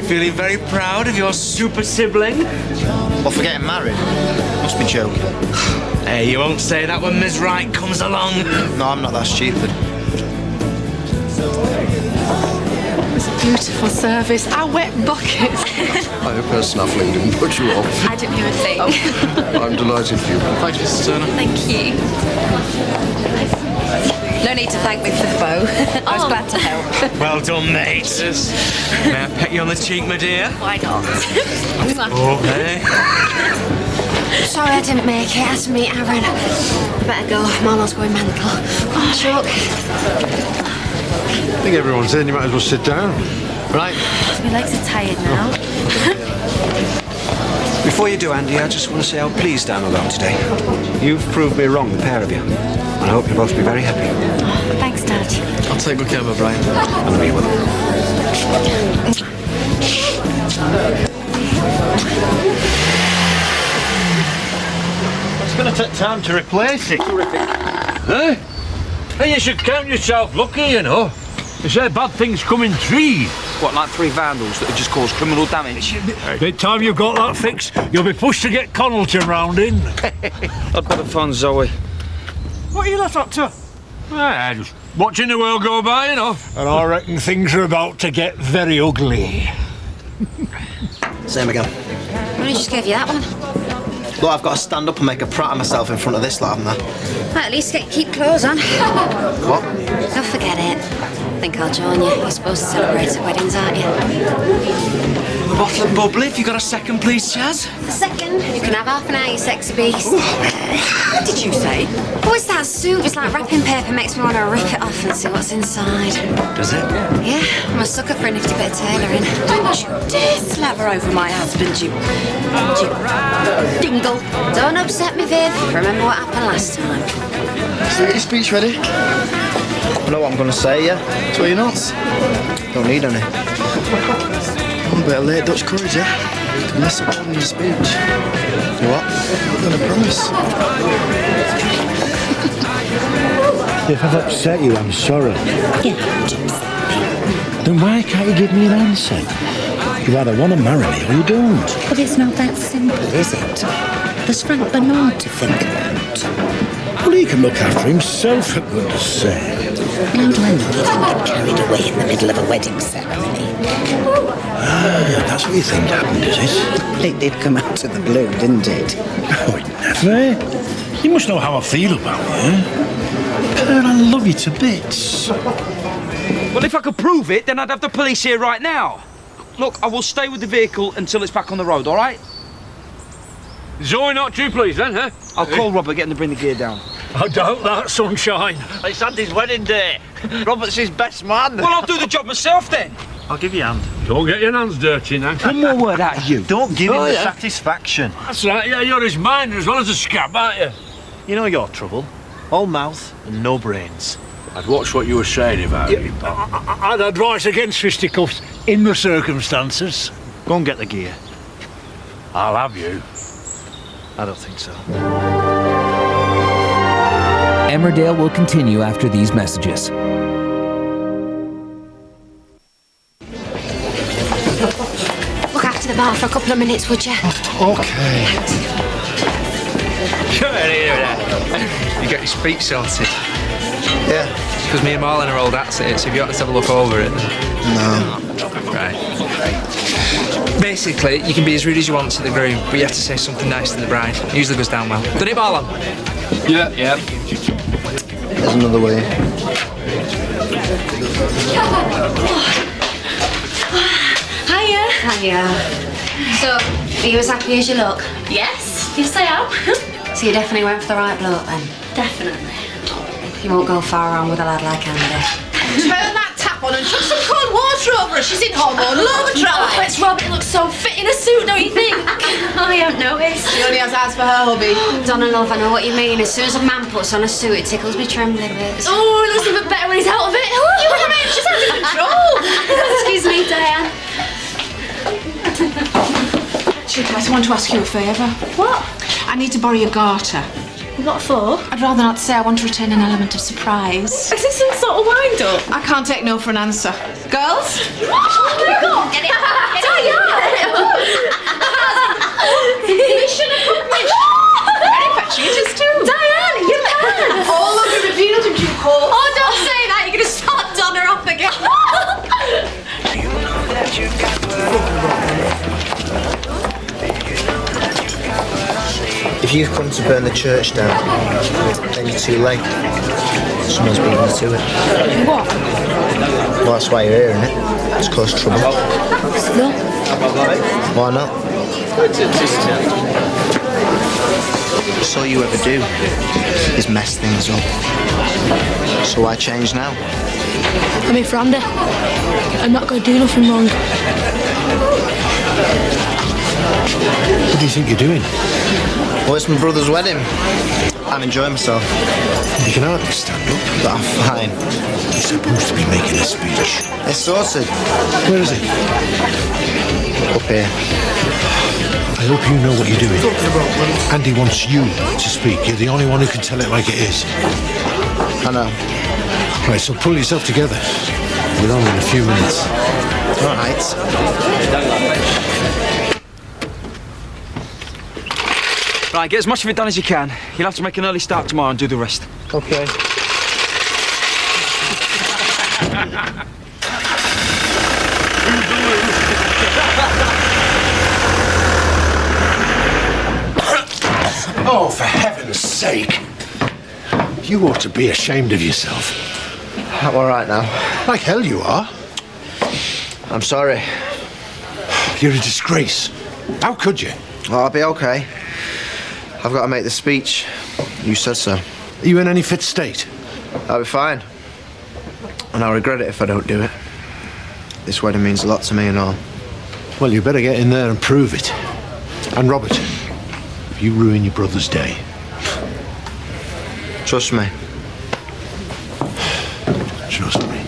be feeling very proud of your super sibling. What, for getting married? Must be joking. Hey, you won't say that when Ms. Wright comes along. No, I'm not that stupid. Beautiful service. Our wet buckets. I hope her snaffling didn't put you off. I didn't hear a thing. I'm delighted for you. Thanks, Mrs. Turner. Thank you. No need to thank me for the bow. I was glad to help. Well done, mate. May I peck you on the cheek, my dear? Why not? Oh, hey. Sorry I didn't make it. I had to meet Aaron. Better go. Marlo's going mental. Oh, Chuck. I think everyone's in. You might as well sit down. Right. My legs are tired now. Before you do, Andy, I just want to say how pleased I'm about today. You've proved me wrong, the pair of you. And I hope you'll both be very happy. Oh, thanks, Dad. I'll take good care of her, Brian. And me with them. It's going to take time to replace it. Eh? Hey, you should count yourself lucky, you know. They say bad things come in threes. What, like 3 vandals that have just caused criminal damage? By the time you've got that fixed, you'll be pushed to get Connelton round in. I'd better phone Zoe. What are you lot up to? Just watching the world go by, you know. And I reckon things are about to get very ugly. Same again. I only just gave you that one. Look, I've got to stand up and make a prat of myself in front of this lot, haven't I? Well, at least keep clothes on. What? Don't forget it. I think I'll join you. You're supposed to celebrate at weddings, aren't you? A bottle of bubbly, if you got a second, please, Chaz. A second. You can have half an hour, you sexy beast. What did you say? Oh, it's that soup. It's like wrapping paper. Makes me want to rip it off and see what's inside. Does it? Yeah, I'm a sucker for a nifty bit of tailoring. Don't you dare slaver over my husband, you dingle. Don't upset me, Viv. Remember what happened last time. So get your speech ready. I know what I'm going to say, yeah? So you're nuts? Don't need any. A bit of late Dutch courage, yeah? You mess up on your speech. You know what? I'm going to promise. If I've upset you, I'm sorry. You haven't upset me. Then why can't you give me an answer? You either want to marry me or you don't. But it's not that simple, is it? There's Frank Bernard to think about. Well, he can look after himself, for goodness sake. Now, Glenn, you didn't get carried away in the middle of a wedding ceremony. Ah, that's what you think happened, is it? It did come out of the blue, didn't it? Oh, it never. You must know how I feel about you. Pearl, I love you to bits. Well, if I could prove it, then I'd have the police here right now. Look, I will stay with the vehicle until it's back on the road, all right? Zoe, not too pleased then, huh? I'll call Robert, get him to bring the gear down. I doubt that, sunshine. It's Andy's wedding day. Robert's his best man. Well, I'll do the job myself then. I'll give you a hand. Don't get your hands dirty now. One more word out of you. Don't give him the satisfaction. That's right, yeah, you're his mind as well as a scab, aren't you? You know your trouble. All mouth and no brains. I'd watch what you were saying about me, pal. I'd advise against fisticuffs in the circumstances. Go and get the gear. I'll have you. I don't think so. Emmerdale will continue after these messages. Look after the bar for a couple of minutes, would you? Okay. Sure, you got your speech sorted. Yeah. Because me and Marlon are old at it, so if you want to have a look over it. No. Right. Basically, you can be as rude as you want to the groom, but you have to say something nice to the bride. It usually goes down well. Done it, Marlon? Yeah. There's another way. Hiya. So, are you as happy as you look? Yes I am. So you definitely went for the right bloke then? Definitely. You won't go far wrong with a lad like Andy. Turn that tap on and chuck some cold water over her. She's in hormonal overdrive. It's Robert, looks so fit in a suit, don't you think? I haven't noticed. She only has eyes for her hubby. Donna, love, I know what you mean. As soon as a man puts on a suit, it tickles me trembling bits. Oh, it looks even better when he's out of it. Oh, you want she's under control. Excuse me, Diane. Chuck, I want to ask you a favour. What? I need to borrow your garter. What for? I'd rather not say. I want to retain an element of surprise. Is this some sort of wind-up? I can't take no for an answer. Girls? Oh my God! Get it out! Diane! Mission accomplished! Very infatuated too. Diane, you can! All will be revealed in due course. Oh, don't say that. You're going to start Donna off again. If you've come to burn the church down, then you're too late. Someone's beating you to it. What? Well, that's why you're here, isn't it? It's caused trouble. No. Why not? That's all you ever do is mess things up. So why change now? I'm here for Andy. I'm not going to do nothing wrong. What do you think you're doing? Well, it's my brother's wedding. I'm enjoying myself. You can hardly stand up. But I'm fine. You're supposed to be making a speech. It's sorted. Where is it? Up here. I hope you know what you're doing. Andy wants you to speak. You're the only one who can tell it like it is. I know. Right, so pull yourself together. We're on in a few minutes. All right. Right, get as much of it done as you can. You'll have to make an early start tomorrow and do the rest. Okay. Oh, for heaven's sake! You ought to be ashamed of yourself. I'm all right now. Like hell you are. I'm sorry. You're a disgrace. How could you? Oh, I'll be okay. I've got to make the speech. You said so. Are you in any fit state? I'll be fine. And I'll regret it if I don't do it. This wedding means a lot to me and all. Well, you better get in there and prove it. And Robert, you ruin your brother's day. Trust me. Trust me.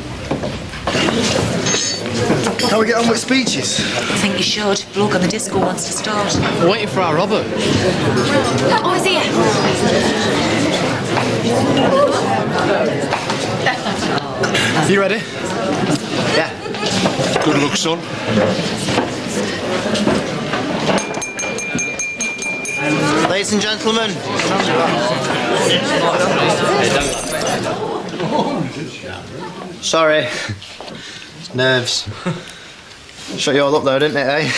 Can we get on with speeches? I think you should. Bloke on the disco wants to start. We're waiting for our Robert. Oh, is he? You ready? Yeah. Good luck, son. Ladies and gentlemen. Sorry. It's nerves. Shut you all up though, didn't it, eh?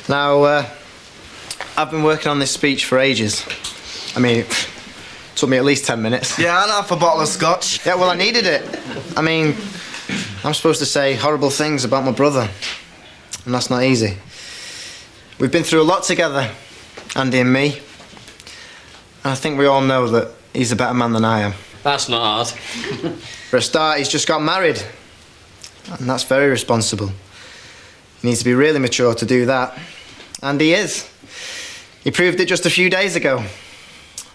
Now, I've been working on this speech for ages. I mean, it took me at least 10 minutes. Yeah, and half a bottle of scotch. Yeah, well, I needed it. I mean, I'm supposed to say horrible things about my brother. And that's not easy. We've been through a lot together, Andy and me. And I think we all know that he's a better man than I am. That's not hard. For a start, he's just got married. And that's very responsible. He needs to be really mature to do that. And he is. He proved it just a few days ago.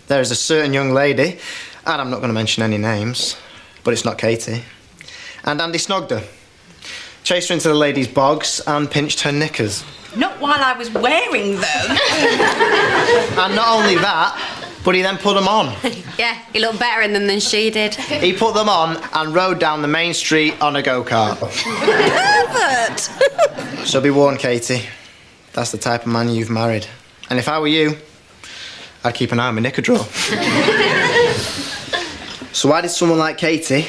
There is a certain young lady, and I'm not going to mention any names, but it's not Katie. And Andy snogged her. Chased her into the ladies' bogs and pinched her knickers. Not while I was wearing them. And not only that, but he then put them on. Yeah, he looked better in them than she did. He put them on and rode down the main street on a go-kart. Pervert! So be warned, Katie. That's the type of man you've married. And if I were you, I'd keep an eye on my knicker drawer. So why did someone like Katie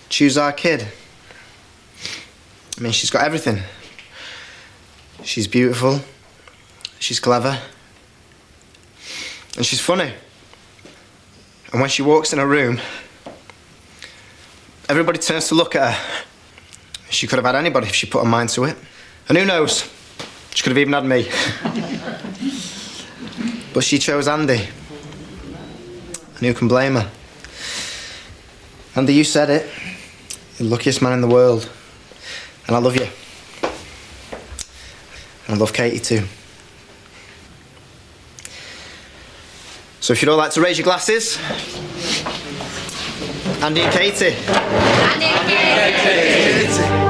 choose our kid? I mean, she's got everything. She's beautiful. She's clever. And she's funny. And when she walks in a room, everybody turns to look at her. She could have had anybody if she put her mind to it. And who knows? She could have even had me. But she chose Andy. And who can blame her? Andy, you said it. You're the luckiest man in the world. And I love you. And I love Katie too. So if you'd all like to raise your glasses. Andy and Katie. Andy and Katie.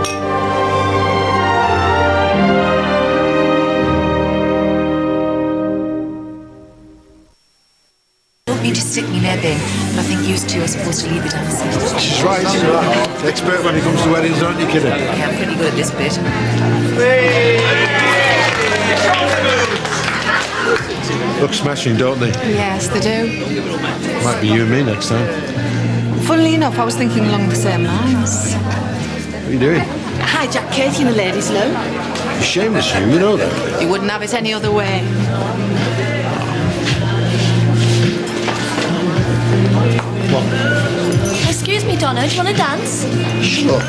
supposed to lead the dances? She's right, she's right. Expert when it comes to weddings, aren't you, kidding? Yeah, I'm pretty good at this bit. Look smashing, don't they? Yes, they do. Might be you and me next time. Funnily enough, I was thinking along the same lines. What are you doing? Hijack Katie in the ladies' loo. You're shameless, you know that. You wouldn't have it any other way. What? Excuse me, Donna, do you want to dance? Sure.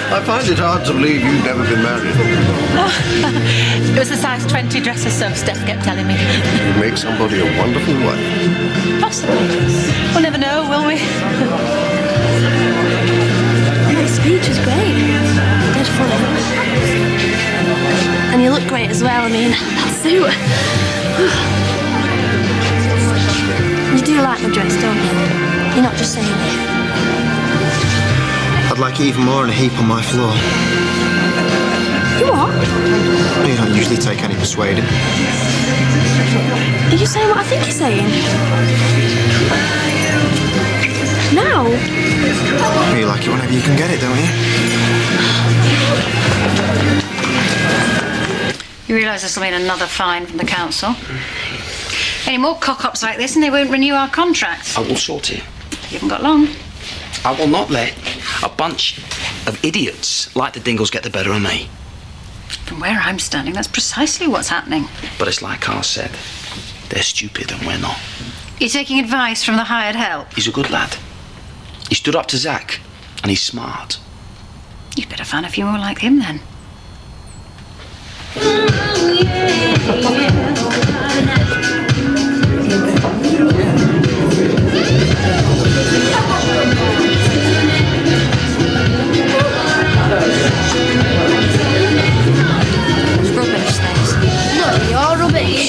I find it hard to believe you've never been married. It was a size 20 dress or so, Steph kept telling me. You make somebody a wonderful wife. Possibly. We'll never know, will we? Your speech was great. Dead funny. And you look great as well, I mean, that suit. You do like my dress, don't you? You're not just saying it. I'd like even more and a heap on my floor. You what? You don't usually take any persuading. Are you saying what I think you're saying? Now? You like it whenever you can get it, don't you? You realise this will mean another fine from the council. Any more cock-ups like this and they won't renew our contract. I will sort it. You haven't got long. I will not let a bunch of idiots like the Dingles get the better of me. From where I'm standing, that's precisely what's happening. But it's like Carl said, they're stupid and we're not. You're taking advice from the hired help. He's a good lad. He stood up to Zach, and he's smart. You'd better find a few more like him then.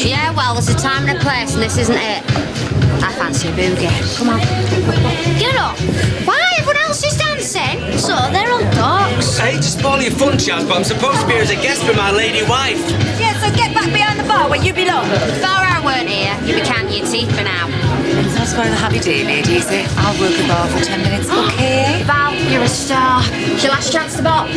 Yeah, well, there's a time and a place, and this isn't it. I fancy a boogie. Come on. Get up. Why? Everyone else is dancing. So they're on docks. I hate to spoil your fun, Chaz, but I'm supposed to be here as a guest for my lady wife. Yeah, so get back behind the bar where you belong. If I weren't here, you'd be counting your teeth for now. That's why the happy day, lady, is it? I'll work the bar for 10 minutes, okay? Val, you're a star. It's your last chance to bop.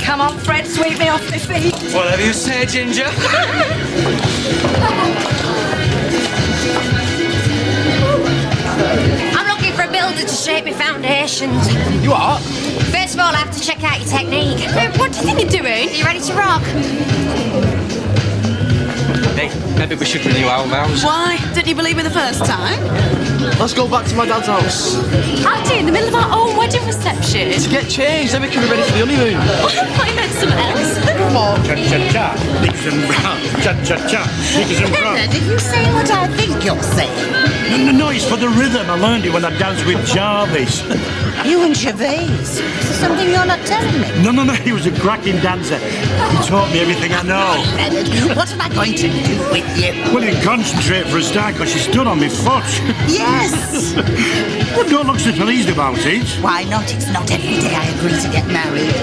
Come on, Fred, sweep me off my feet. Whatever you say, Ginger. I'm looking for a builder to shape my foundations. You are? First of all, I have to check out your technique. What do you think you're doing? Are you ready to rock? Hey, maybe we should renew our vows. Why? Didn't you believe me the first time? Let's go back to my dad's house. Auntie, in the middle of our own wedding reception. To get changed, then we can be ready for the honeymoon. I thought you meant something else. Come on. Cha-cha-cha, Nickers and Brown. Cha-cha-cha, Nickers and Brown. Did you say what I think you're saying? No, it's for the rhythm. I learned it when I danced with Jarvis. You and Gervais. Is there something you're not telling me? No, he was a cracking dancer. He taught me everything I know. What am I going to do with you? Well, you concentrate for a start, because she stood on my foot. Yes. Well, don't look so pleased about it. Why not? It's not every day I agree to get married.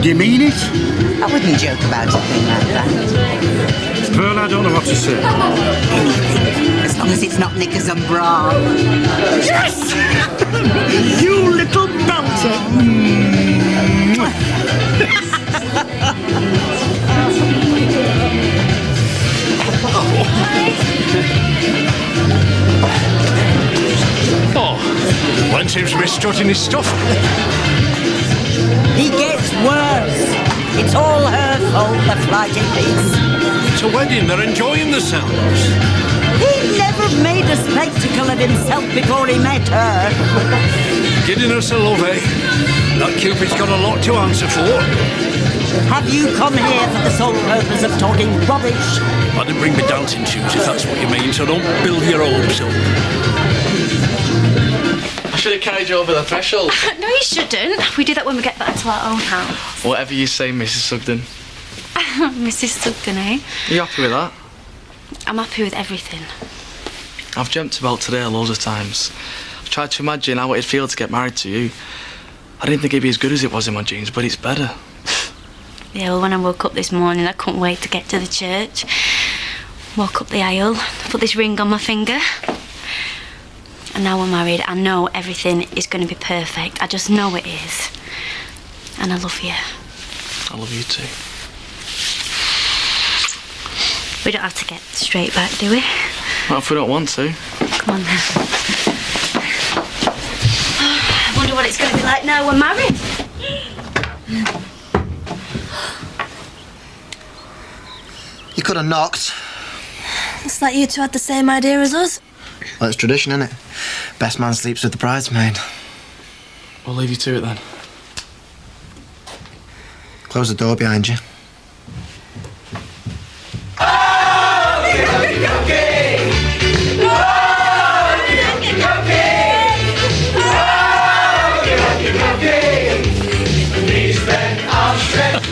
Do you mean it? I wouldn't joke about a thing like that. Pearl, I don't know what to say. Anything, as long as it's not knickers and bra. Yes! You little belter! Oh, one seems to be strutting his stuff. He gets worse. It's all her fault, the flighty piece. It's a wedding, they're enjoying themselves. He never made a spectacle of himself before he met her. Getting us a love, eh? That Cupid's got a lot to answer for. Have you come here for the sole purpose of talking rubbish? I didn't bring my dancing shoes, if that's what you mean, so don't build your hopes up. I should have carried you over the threshold. No, you shouldn't. We do that when we get back to our own house. Whatever you say, Mrs. Sugden. Mrs. Sugden, eh? Are you happy with that? I'm happy with everything. I've dreamt about today loads of times. I've tried to imagine how it'd feel to get married to you. I didn't think it'd be as good as it was in my dreams, but it's better. Yeah, well, when I woke up this morning, I couldn't wait to get to the church. Walk up the aisle, put this ring on my finger. And now we're married, I know everything is going to be perfect. I just know it is. And I love you. I love you too. We don't have to get straight back, do we? What if we don't want to? Come on then. I wonder what it's going to be like now we're married. You could have knocked. It's like you two had the same idea as us. Well, it's tradition, isn't it? Best man sleeps with the bridesmaid. We'll leave you to it then. Close the door behind you.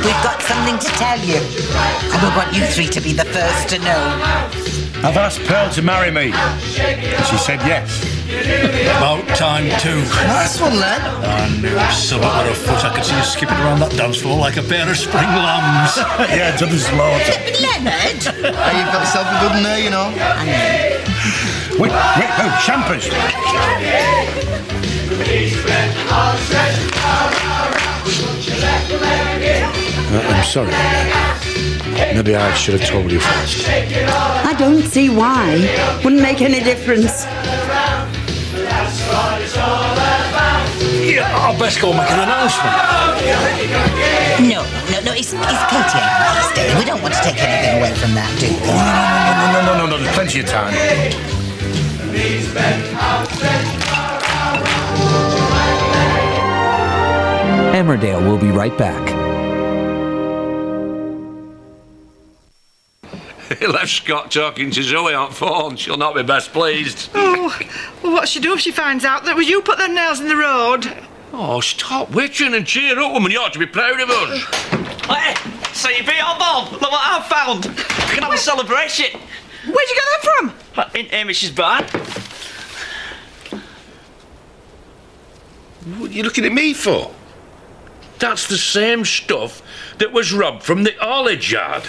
We've got something to tell you. And we want you three to be the first to know. I've asked Pearl to marry me. And she said yes. About time too. Nice one, Len. I knew something with her foot. I could see you skipping around that dance floor like a pair of spring lambs. Yeah, to the slaughter. Leonard! Hey, you've got yourself a good one there, you know. I know. Wait, oh, champers. I'm sorry. Maybe I should have told you first. I don't see why. Wouldn't make any difference. Yeah, I'll best go make an announcement. No, it's Katie and I's day. We don't want to take anything away from that, do we? No, there's plenty of time. Emmerdale will be right back. He left Scott talking to Zoe on phone. She'll not be best pleased. Oh, well, what'll she do if she finds out that it was you put them nails in the road? Oh, stop witching and cheer up, woman. You ought to be proud of us. Hey, so you beat on Bob. Look what I've found. We can have a celebration. Where'd you get that from? In Amish's barn. What are you looking at me for? That's the same stuff that was robbed from the haulage yard.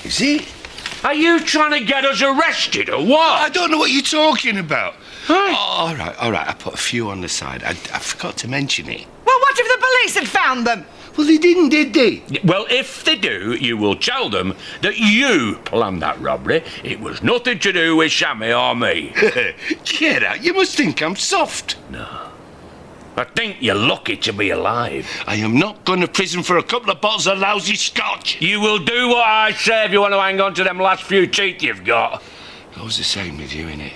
Is it? Are you trying to get us arrested or what? I don't know what you're talking about. Huh? Oh, all right, I put a few on the side. I forgot to mention it. Well, what if the police had found them? Well, they didn't, did they? Well, if they do, you will tell them that you planned that robbery. It was nothing to do with Sammy or me. Get out, you must think I'm soft. No. I think you're lucky to be alive. I am not going to prison for a couple of bottles of lousy scotch. You will do what I say if you want to hang on to them last few teeth you've got. Goes the same with you, innit?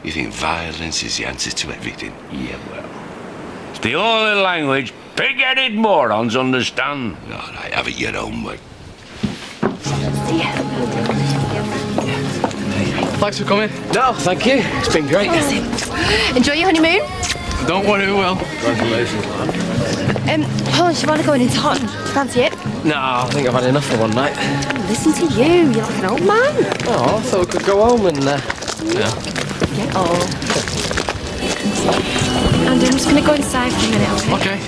You think violence is the answer to everything? Yeah, well, it's the only language pig-headed morons understand. All right, have it your own way. Thanks for coming. No, thank you. It's been great. Enjoy your honeymoon. Don't worry, we will. Congratulations, lad. Paul, do you want to go in hot? Fancy it? No, I think I've had enough for one night. Listen to you. You're like an old man. Oh, I thought we could go home and... Yeah. Oh. And I'm just going to go inside for a minute, okay? Okay.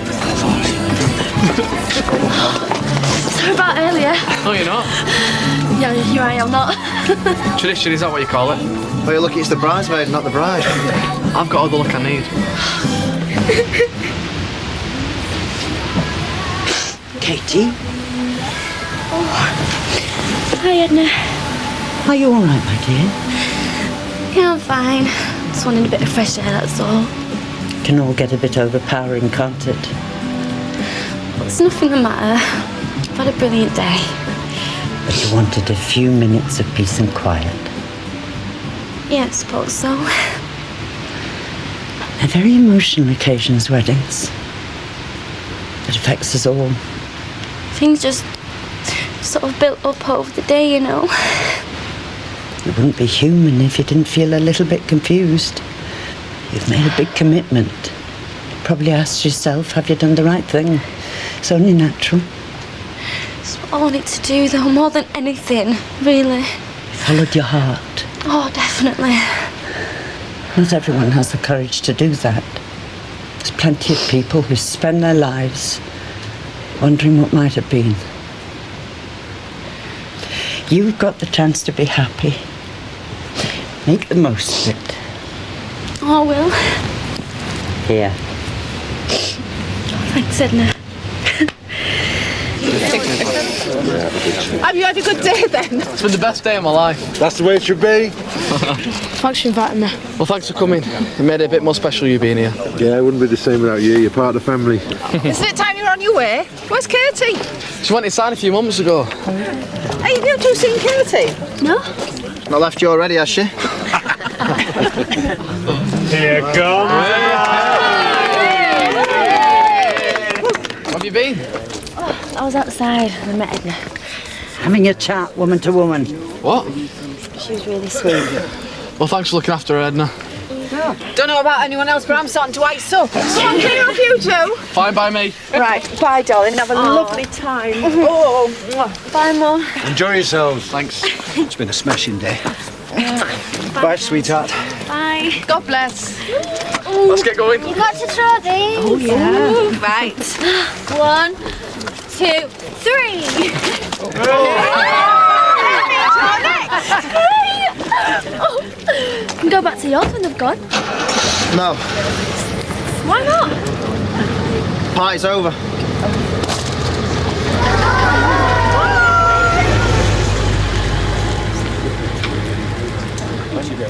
Sorry about earlier. No, you're not. Yeah, you're right, I'm not. Tradition, is that what you call it? Well, you're lucky it's the bridesmaid, not the bride. I've got all the luck I need. Katie? Oh. Hi, Edna. Are you all right, my dear? Yeah, I'm fine. Just wanted a bit of fresh air, that's all. Can all get a bit overpowering, can't it? Well, it's nothing the matter. I've had a brilliant day. But you wanted a few minutes of peace and quiet. Yeah, I suppose so. They're very emotional occasions, weddings. It affects us all. Things just sort of built up over the day, you know. You wouldn't be human if you didn't feel a little bit confused. You've made a big commitment. You probably asked yourself, have you done the right thing? It's only natural. It's what I wanted to do, though, more than anything, really. You followed your heart. Oh, definitely. Not everyone has the courage to do that. There's plenty of people who spend their lives wondering what might have been. You've got the chance to be happy. Make the most of it. Oh, I will. Here. Thanks, Edna. Have you had a good day then? It's been the best day of my life. That's the way it should be. Thanks for inviting me. Well, thanks for coming. It made it a bit more special you being here. Yeah, it wouldn't be the same without you. You're part of the family. Isn't it time you're on your way? Where's Katie? She went inside a few months ago. Hey, you two seen Katie? No. Not left you already, has she? Here comes. Where have you been? I was outside and I met Edna. Having a chat, woman to woman. What? She was really sweet. Well, thanks for looking after her, Edna. Don't know about anyone else, but I'm starting to ice up. Come on, clear off you two. Fine by me. Right, bye, darling. Have a lovely time. Oh, Bye, Mum. Enjoy yourselves. Thanks. It's been a smashing day. Bye, sweetheart. Bye. God bless. Let's get going. You got to throw these. Oh, yeah. Right. 1, 2, 3. Can go back to yours when they've gone. No, Why not? party's over. Where'd you go?